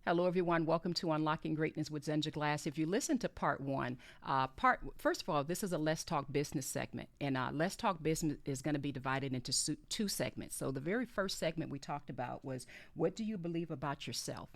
Hello, everyone. Welcome to Unlocking Greatness with Zenja Glass. If you listen to part one, first of all, this is a Let's Talk Business segment, and Let's Talk Business is going to be divided into two segments. So the very first segment we talked about was, what do you believe about yourself?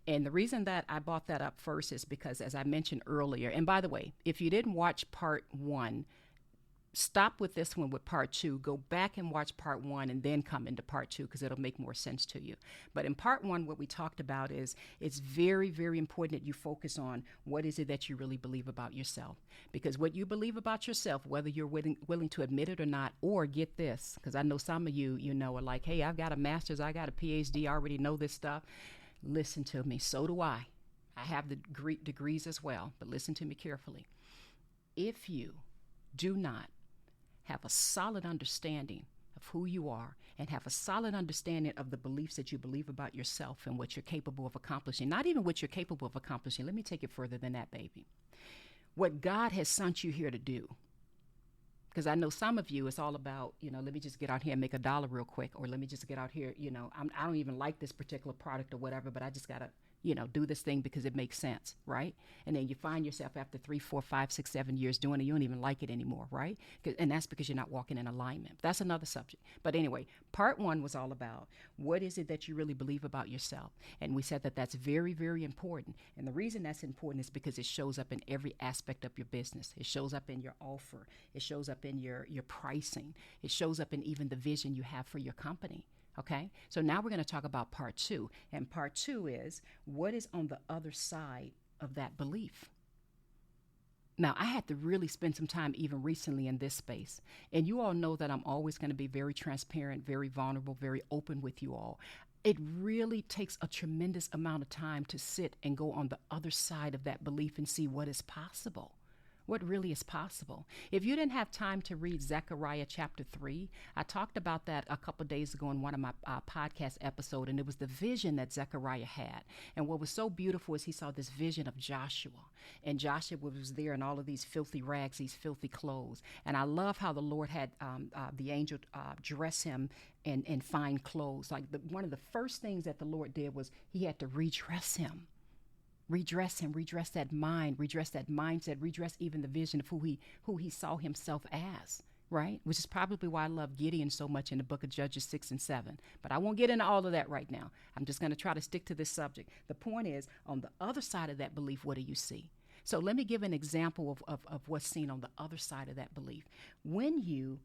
And the reason that I brought that up first is because, as I mentioned earlier, and by the way, if you didn't watch part one, stop with this one with part two, go back and watch part one and then come into part two because it'll make more sense to you. But in part one, what we talked about is it's very, very important that you focus on what is it that you really believe about yourself. Because what you believe about yourself, whether you're willing to admit it or not, or get this, because I know some of you, are like, hey, I've got a master's, I got a PhD, I already know this stuff. Listen to me. So do I. I have the degrees as well, but listen to me carefully. If you do not have a solid understanding of who you are and have a solid understanding of the beliefs that you believe about yourself and what you're capable of accomplishing, not even what you're capable of accomplishing. Let me take it further than that, baby. What God has sent you here to do. Because I know some of you, it's all about, let me just get out here and make $1 real quick, or let me just get out here, I don't even like this particular product or whatever, but I just got to, do this thing because it makes sense, right? And then you find yourself after 3, 4, 5, 6, 7 years doing it, you don't even like it anymore, right? And that's because you're not walking in alignment. That's another subject. But anyway, part one was all about what is it that you really believe about yourself? And we said that that's very, very important. And the reason that's important is because it shows up in every aspect of your business. It shows up in your offer. It shows up in your pricing. It shows up in even the vision you have for your company. Okay, so now we're going to talk about part two. And part two is what is on the other side of that belief. Now, I had to really spend some time even recently in this space. And you all know that I'm always going to be very transparent, very vulnerable, very open with you all. It really takes a tremendous amount of time to sit and go on the other side of that belief and see what is possible. What really is possible. If you didn't have time to read Zechariah chapter 3, I talked about that a couple of days ago in one of my podcast episodes, and it was the vision that Zechariah had. And what was so beautiful is he saw this vision of Joshua, and Joshua was there in all of these filthy rags, these filthy clothes. And I love how the Lord had the angel dress him in fine clothes. Like one of the first things that the Lord did was he had to redress him. Redress him, redress that mind, redress that mindset, redress even the vision of who he saw himself as, right? Which is probably why I love Gideon so much in the book of Judges 6 and 7. But I won't get into all of that right now. I'm just going to try to stick to this subject. The point is, on the other side of that belief, what do you see? So let me give an example of what's seen on the other side of that belief. When you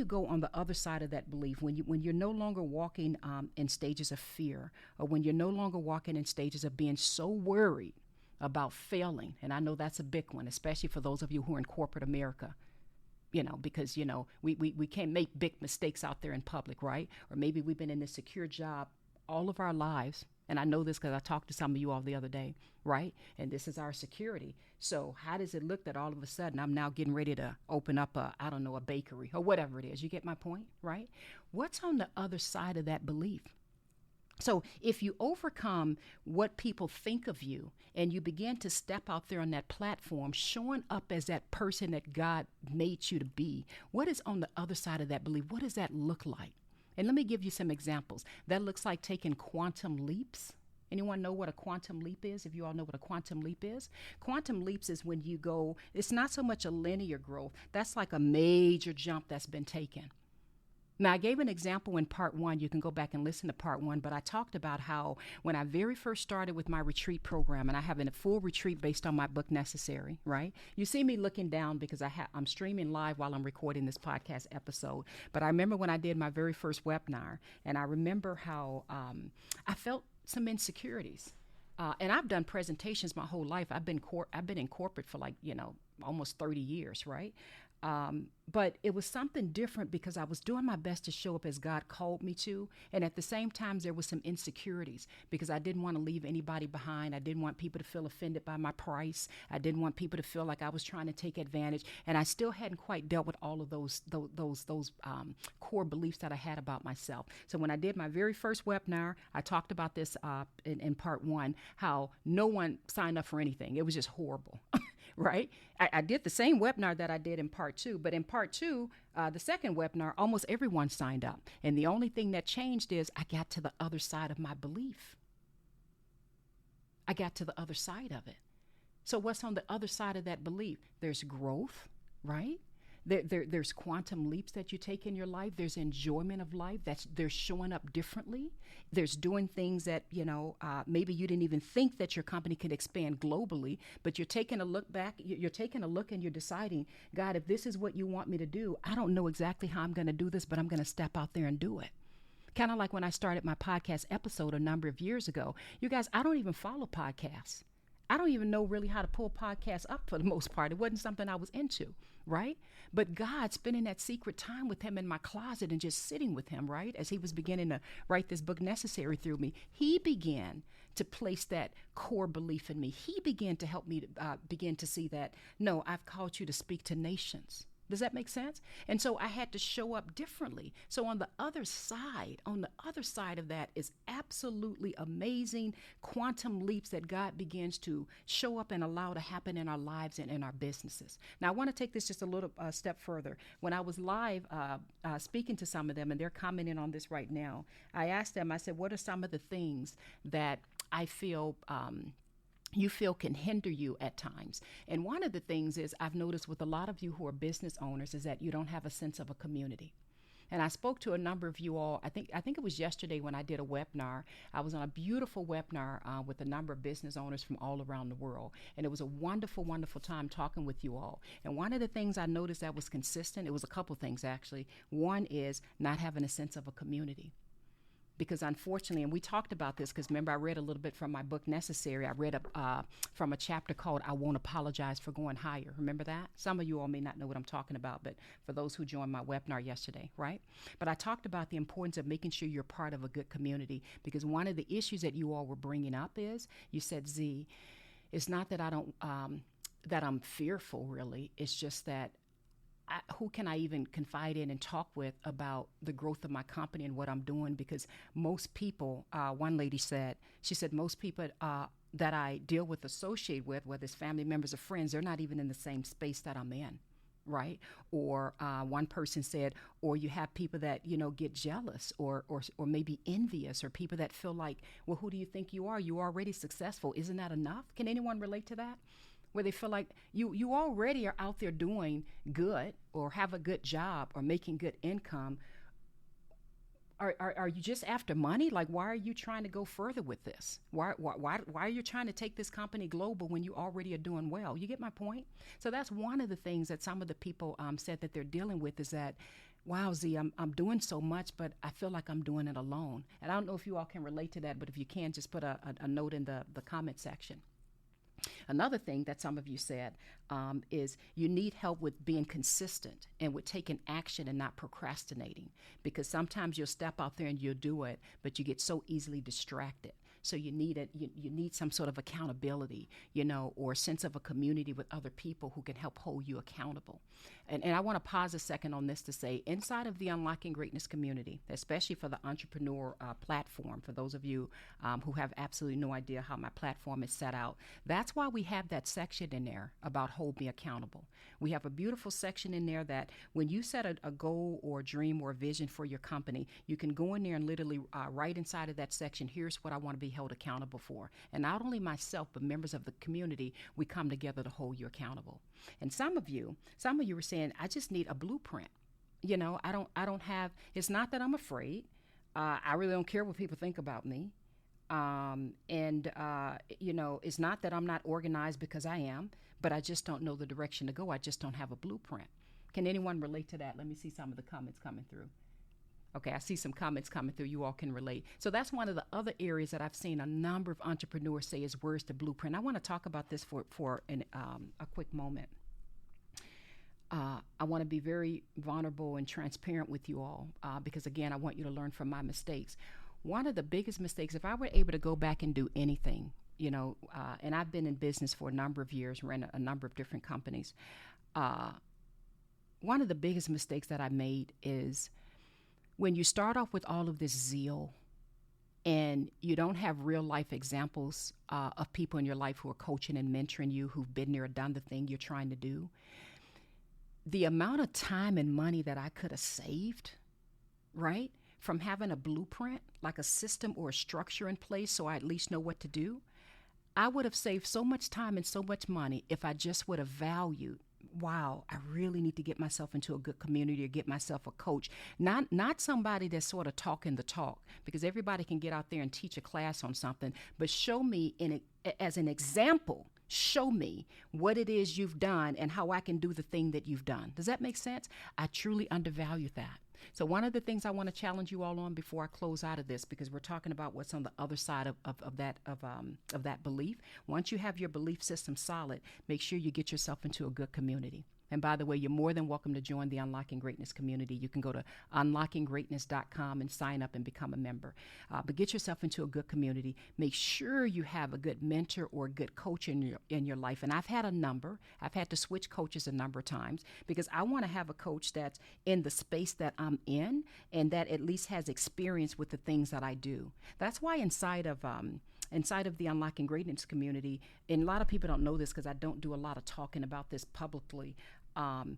go on the other side of that belief, when you're no longer walking in stages of fear, or when you're no longer walking in stages of being so worried about failing, and I know that's a big one, especially for those of you who are in corporate America, because, we can't make big mistakes out there in public, right? Or maybe we've been in a secure job all of our lives. And I know this because I talked to some of you all the other day, right? And this is our security. So how does it look that all of a sudden I'm now getting ready to open up a bakery or whatever it is? You get my point, right? What's on the other side of that belief? So if you overcome what people think of you and you begin to step out there on that platform, showing up as that person that God made you to be, what is on the other side of that belief? What does that look like? And let me give you some examples. That looks like taking quantum leaps. Anyone know what a quantum leap is? If you all know what a quantum leap is. Quantum leaps is when you go, it's not so much a linear growth. That's like a major jump that's been taken. Now, I gave an example in part one. You can go back and listen to part one, but I talked about how when I very first started with my retreat program, and I have a full retreat based on my book, Necessary, right? You see me looking down because I'm streaming live while I'm recording this podcast episode. But I remember when I did my very first webinar, and I remember how I felt some insecurities. And I've done presentations my whole life. I've been in corporate for almost 30 years, right? But it was something different because I was doing my best to show up as God called me to. And at the same time, there was some insecurities because I didn't want to leave anybody behind. I didn't want people to feel offended by my price. I didn't want people to feel like I was trying to take advantage. And I still hadn't quite dealt with all of those core beliefs that I had about myself. So when I did my very first webinar, I talked about this in part one, how no one signed up for anything. It was just horrible. Right? I did the same webinar that I did in part two, but in part two, the second webinar, almost everyone signed up. And the only thing that changed is I got to the other side of my belief. I got to the other side of it. So what's on the other side of that belief? There's growth, right? There's quantum leaps that you take in your life. There's enjoyment of life. There's showing up differently. There's doing things that, maybe you didn't even think that your company could expand globally, but you're taking a look back. You're taking a look and you're deciding, God, if this is what you want me to do, I don't know exactly how I'm going to do this, but I'm going to step out there and do it. Kind of like when I started my podcast episode a number of years ago. You guys, I don't even follow podcasts. I don't even know really how to pull podcasts up for the most part. It wasn't something I was into, right? But God, spending that secret time with him in my closet and just sitting with him, right? As he was beginning to write this book, Necessary, through me, he began to place that core belief in me. He began to help me begin to see that, no, I've called you to speak to nations. Does that make sense? And so I had to show up differently. So on the other side of that is absolutely amazing quantum leaps that God begins to show up and allow to happen in our lives and in our businesses. Now, I want to take this just a little step further. When I was live speaking to some of them, and they're commenting on this right now, I asked them, I said, what are some of the things that I feel you feel can hinder you at times? And one of the things is I've noticed with a lot of you who are business owners is that you don't have a sense of a community. And I spoke to a number of you all. I think it was yesterday when I did a webinar. I was on a beautiful webinar with a number of business owners from all around the world. And it was a wonderful, wonderful time talking with you all. And one of the things I noticed that was consistent, it was a couple things actually. One is not having a sense of a community. Because unfortunately, and we talked about this because remember I read a little bit from my book, Necessary. I read from a chapter called I Won't Apologize for Going Higher. Remember that? Some of you all may not know what I'm talking about, but for those who joined my webinar yesterday, right? But I talked about the importance of making sure you're part of a good community, because one of the issues that you all were bringing up is, you said, Z, it's not that I don't, that I'm fearful really. It's just that who can I even confide in and talk with about the growth of my company and what I'm doing? Because most people, one lady said, she said, most people that I deal with, associate with, whether it's family members or friends, they're not even in the same space that I'm in, right? Or one person said, or you have people that, get jealous or maybe envious, or people that feel like, well, who do you think you are? You're already successful. Isn't that enough? Can anyone relate to that? Where they feel like you already are out there doing good or have a good job or making good income. Are you just after money? Like, why are you trying to go further with this? Why are you trying to take this company global when you already are doing well? You get my point? So that's one of the things that some of the people said that they're dealing with, is that, wow, Z, I'm doing so much, but I feel like I'm doing it alone. And I don't know if you all can relate to that, but if you can, just put a note in the comment section. Another thing that some of you said is you need help with being consistent and with taking action and not procrastinating, because sometimes you'll step out there and you'll do it, but you get so easily distracted. So you need it. You need some sort of accountability, or a sense of a community with other people who can help hold you accountable. And I want to pause a second on this to say, inside of the Unlocking Greatness community, especially for the entrepreneur platform, for those of you who have absolutely no idea how my platform is set out, that's why we have that section in there about hold me accountable. We have a beautiful section in there that when you set a goal or a dream or a vision for your company, you can go in there and literally write inside of that section, here's what I want to be held accountable for. And not only myself, but members of the community, we come together to hold you accountable. And some of you were saying, I just need a blueprint. I don't have, it's not that I'm afraid. I really don't care what people think about me. It's not that I'm not organized, because I am, but I just don't know the direction to go. I just don't have a blueprint. Can anyone relate to that? Let me see some of the comments coming through. Okay, I see some comments coming through. You all can relate. So that's one of the other areas that I've seen a number of entrepreneurs say is, where's the blueprint? I want to talk about this for a quick moment. I want to be very vulnerable and transparent with you all because, again, I want you to learn from my mistakes. One of the biggest mistakes, if I were able to go back and do anything, and I've been in business for a number of years, ran a number of different companies. One of the biggest mistakes that I made is when you start off with all of this zeal and you don't have real life examples of people in your life who are coaching and mentoring you, who've been there or done the thing you're trying to do, the amount of time and money that I could have saved, right, from having a blueprint, like a system or a structure in place so I at least know what to do, I would have saved so much time and so much money if I just would have valued, wow, I really need to get myself into a good community or get myself a coach. Not somebody that's sort of talking the talk, because everybody can get out there and teach a class on something, but show me as an example, show me what it is you've done and how I can do the thing that you've done. Does that make sense? I truly undervalue that. So one of the things I want to challenge you all on before I close out of this, because we're talking about what's on the other side of that belief. Once you have your belief system solid, make sure you get yourself into a good community. And by the way, you're more than welcome to join the Unlocking Greatness community. You can go to unlockinggreatness.com and sign up and become a member. But get yourself into a good community. Make sure you have a good mentor or a good coach in your life. And I've had to switch coaches a number of times, because I want to have a coach that's in the space that I'm in and that at least has experience with the things that I do. That's why inside of the Unlocking Greatness community, and a lot of people don't know this because I don't do a lot of talking about this publicly. I'm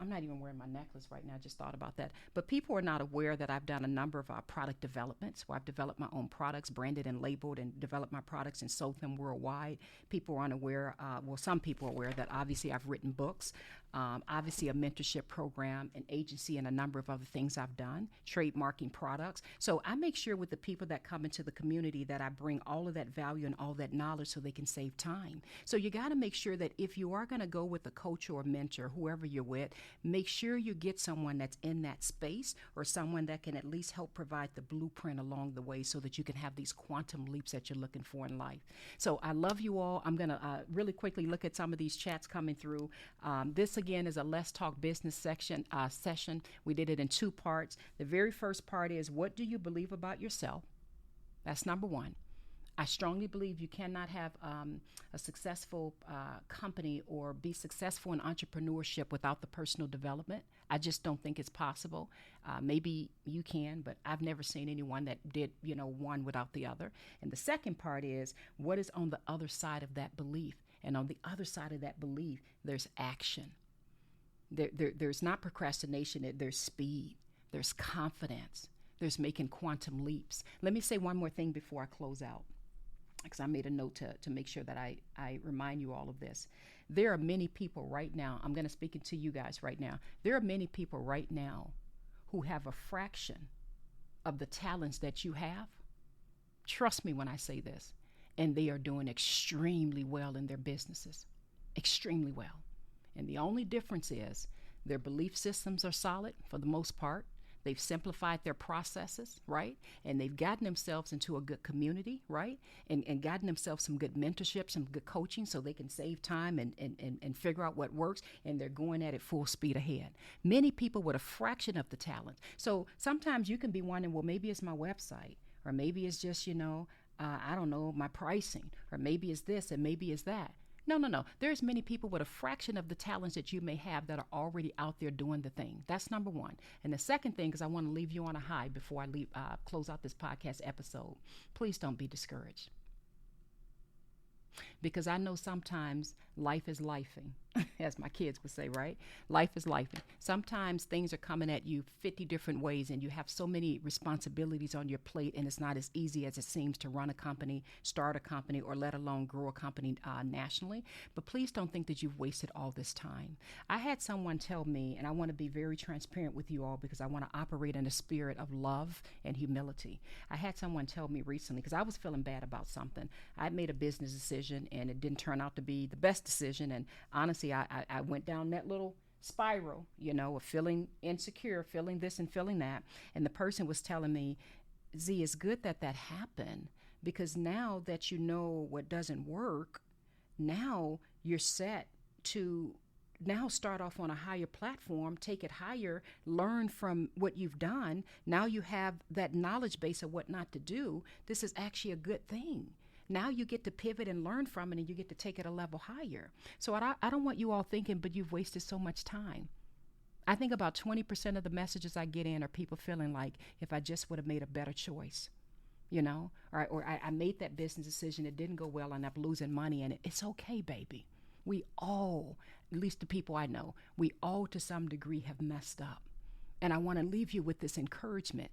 not even wearing my necklace right now. I just thought about that. But people are not aware that I've done a number of product developments where I've developed my own products, branded and labeled, and developed my products and sold them worldwide. People aren't aware, some people are aware that obviously I've written books, obviously a mentorship program, an agency, and a number of other things I've done, trademarking products. So I make sure with the people that come into the community that I bring all of that value and all that knowledge so they can save time. So you got to make sure that if you are going to go with a coach or a mentor, whoever you're with, make sure you get someone that's in that space or someone that can at least help provide the blueprint along the way so that you can have these quantum leaps that you're looking for in life. So I love you all. I'm going to really quickly look at some of these chats coming through. This again is a Let's Talk Business session. We did it in two parts. The very first part is, what do you believe about yourself? That's number one. I strongly believe you cannot have a successful company or be successful in entrepreneurship without the personal development. I just don't think it's possible. Maybe you can, but I've never seen anyone that did, one without the other. And the second part is, what is on the other side of that belief? And on the other side of that belief, there's action. There's not procrastination, there's speed, there's confidence, there's making quantum leaps. Let me say one more thing before I close out, because I made a note to make sure that I remind you all of this. There are many people right now, I'm going to speak to you guys right now. There are many people right now who have a fraction of the talents that you have. Trust me when I say this. And they are doing extremely well in their businesses, extremely well. And the only difference is their belief systems are solid for the most part. They've simplified their processes, right? And they've gotten themselves into a good community, right? And gotten themselves some good mentorship, some good coaching so they can save time and figure out what works. And they're going at it full speed ahead. Many people with a fraction of the talent. So sometimes you can be wondering, well, maybe it's my website, or maybe it's just, I don't know, my pricing, or maybe it's this and maybe it's that. No. There's many people with a fraction of the talents that you may have that are already out there doing the thing. That's number one. And the second thing is, I want to leave you on a high before I close out this podcast episode. Please don't be discouraged. Because I know sometimes life is lifing, as my kids would say, right? Life is lifing. Sometimes things are coming at you 50 different ways, and you have so many responsibilities on your plate, and it's not as easy as it seems to run a company, start a company, or let alone grow a company nationally. But please don't think that you've wasted all this time. I had someone tell me, and I want to be very transparent with you all because I want to operate in a spirit of love and humility. I had someone tell me recently, because I was feeling bad about something. I made a business decision, and it didn't turn out to be the best decision. And honestly, I went down that little spiral, of feeling insecure, feeling this and feeling that. And the person was telling me, Z, it's good that happened, because now that you know what doesn't work, now you're set to now start off on a higher platform, take it higher, learn from what you've done. Now you have that knowledge base of what not to do. This is actually a good thing. Now you get to pivot and learn from it, and you get to take it a level higher. So I don't want you all thinking, but you've wasted so much time. I think about 20% of the messages I get in are people feeling like, if I just would have made a better choice, or I made that business decision, it didn't go well, and I'm losing money in it. It's okay, baby. We all, at least the people I know, we all to some degree have messed up. And I want to leave you with this encouragement.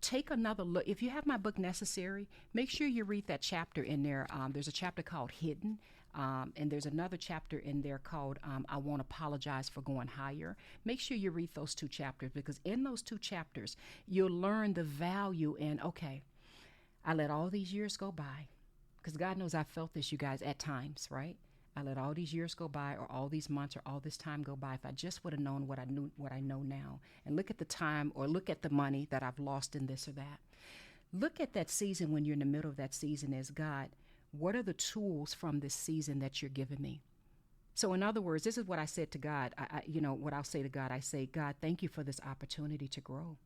take another look. If you have my book Necessary, make sure you read that chapter in there. There's a chapter called Hidden. And there's another chapter in there called I Won't Apologize for Going Higher. Make sure you read those two chapters, because in those two chapters, you'll learn the value in, okay, I let all these years go by, because God knows I felt this, you guys, at times, right? I let all these years go by, or all these months, or all this time go by. If I just would have known what I know now, and look at the time, or look at the money that I've lost in this or that. Look at that season when you're in the middle of that season as God. What are the tools from this season that you're giving me? So in other words, this is what I said to God. What I'll say to God, I say, God, thank you for this opportunity to grow.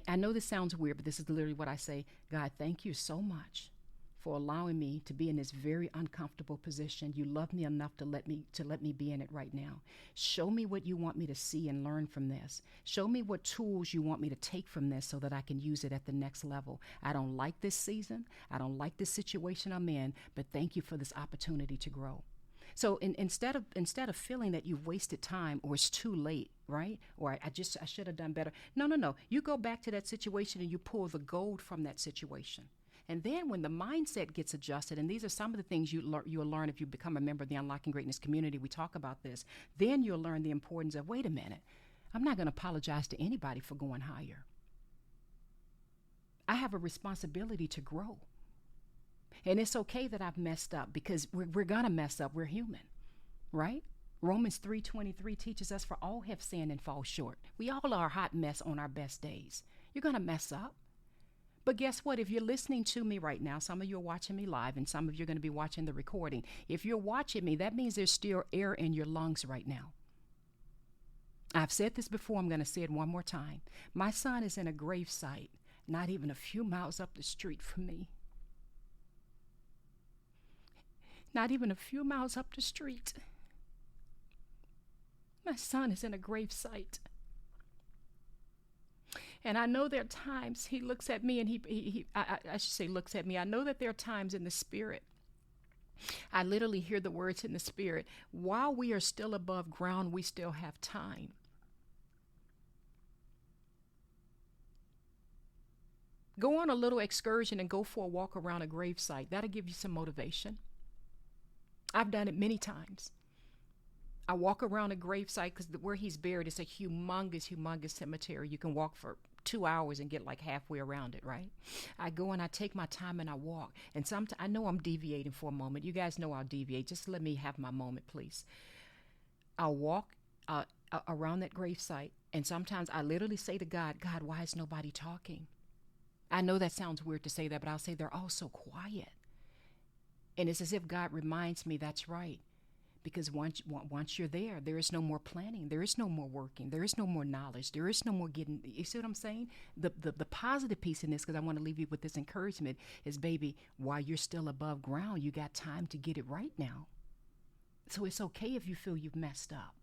I know this sounds weird, but this is literally what I say. God, thank you so much for allowing me to be in this very uncomfortable position. You love me enough to let me be in it right now. Show me what you want me to see and learn from this. Show me what tools you want me to take from this so that I can use it at the next level. I don't like this season. I don't like this situation I'm in, but thank you for this opportunity to grow. So instead of feeling that you've wasted time, or it's too late, right? Or I should have done better. No. You go back to that situation and you pull the gold from that situation. And then when the mindset gets adjusted, and these are some of the things you'll learn if you become a member of the Unlocking Greatness community, we talk about this, then you'll learn the importance of, wait a minute, I'm not going to apologize to anybody for going higher. I have a responsibility to grow. And it's okay that I've messed up, because we're going to mess up. We're human, right? Romans 3:23 teaches us, for all have sinned and fall short. We all are a hot mess on our best days. You're going to mess up. But guess what? If you're listening to me right now, some of you are watching me live, and some of you are going to be watching the recording. If you're watching me, that means there's still air in your lungs right now. I've said this before. I'm going to say it one more time. My son is in a gravesite, not even a few miles up the street from me. Not even a few miles up the street. My son is in a gravesite. And I know there are times he looks at me, and I should say looks at me. I know that there are times in the spirit, I literally hear the words in the spirit, while we are still above ground, we still have time. Go on a little excursion and go for a walk around a gravesite. That'll give you some motivation. I've done it many times. I walk around a gravesite, because where he's buried is a humongous cemetery. You can walk for 2 hours and get like halfway around it, right? I go and I take my time and I walk. And sometimes I know I'm deviating for a moment. You guys know I'll deviate. Just let me have my moment, please. I'll walk around that gravesite, and sometimes I literally say to God, God, why is nobody talking? I know that sounds weird to say that, but I'll say they're all so quiet. And it's as if God reminds me that's right. Because once you're there, there is no more planning. There is no more working. There is no more knowledge. There is no more getting. You see what I'm saying? The positive piece in this, because I want to leave you with this encouragement, is, baby, while you're still above ground, you got time to get it right now. So it's okay if you feel you've messed up.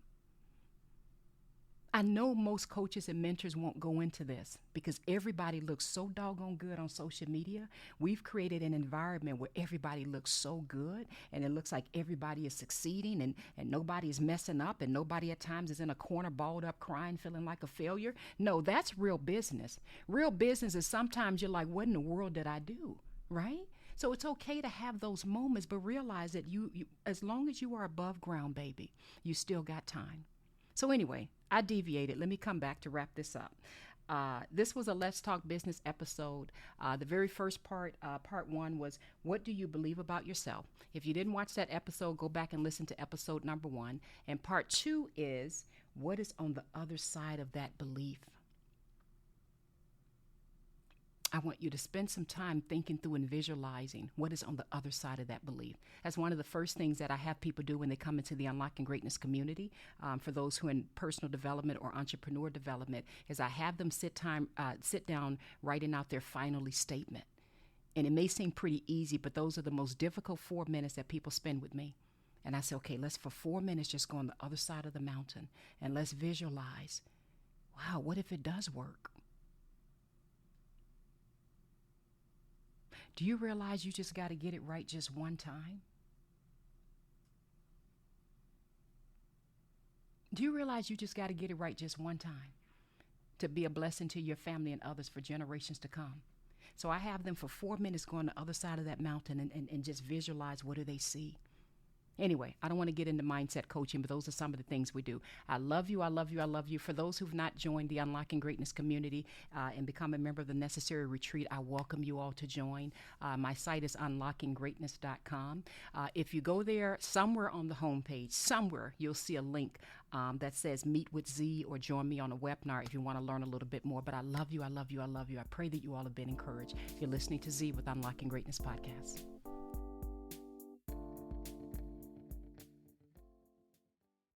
I know most coaches and mentors won't go into this, because everybody looks so doggone good on social media. We've created an environment where everybody looks so good, and it looks like everybody is succeeding, and nobody is messing up, and nobody at times is in a corner balled up crying, feeling like a failure. No, that's real business. Real business is sometimes you're like, what in the world did I do, right? So it's okay to have those moments, but realize that you as long as you are above ground, baby, you still got time. So anyway, I deviated. Let me come back to wrap this up. This was a Let's Talk Business episode. The very first part, part one, was, what do you believe about yourself? If you didn't watch that episode, go back and listen to episode number 1. And part 2 is, what is on the other side of that belief? I want you to spend some time thinking through and visualizing what is on the other side of that belief. That's one of the first things that I have people do when they come into the Unlocking Greatness community. For those who are in personal development or entrepreneur development, is I have them sit down writing out their finally statement. And it may seem pretty easy, but those are the most difficult 4 minutes that people spend with me. And I say, okay, let's for 4 minutes just go on the other side of the mountain, and let's visualize, wow, what if it does work? Do you realize you just got to get it right just one time? Do you realize you just got to get it right just one time to be a blessing to your family and others for generations to come. So I have them for 4 minutes go on the other side of that mountain and just visualize what do they see. Anyway, I don't want to get into mindset coaching, but those are some of the things we do. I love you. I love you. I love you. For those who've not joined the Unlocking Greatness community and become a member of the Necessary Retreat, I welcome you all to join. My site is unlockinggreatness.com. If you go there, somewhere on the homepage, somewhere you'll see a link that says Meet with Z or join me on a webinar if you want to learn a little bit more. But I love you. I love you. I love you. I pray that you all have been encouraged. You're listening to Z with Unlocking Greatness Podcast.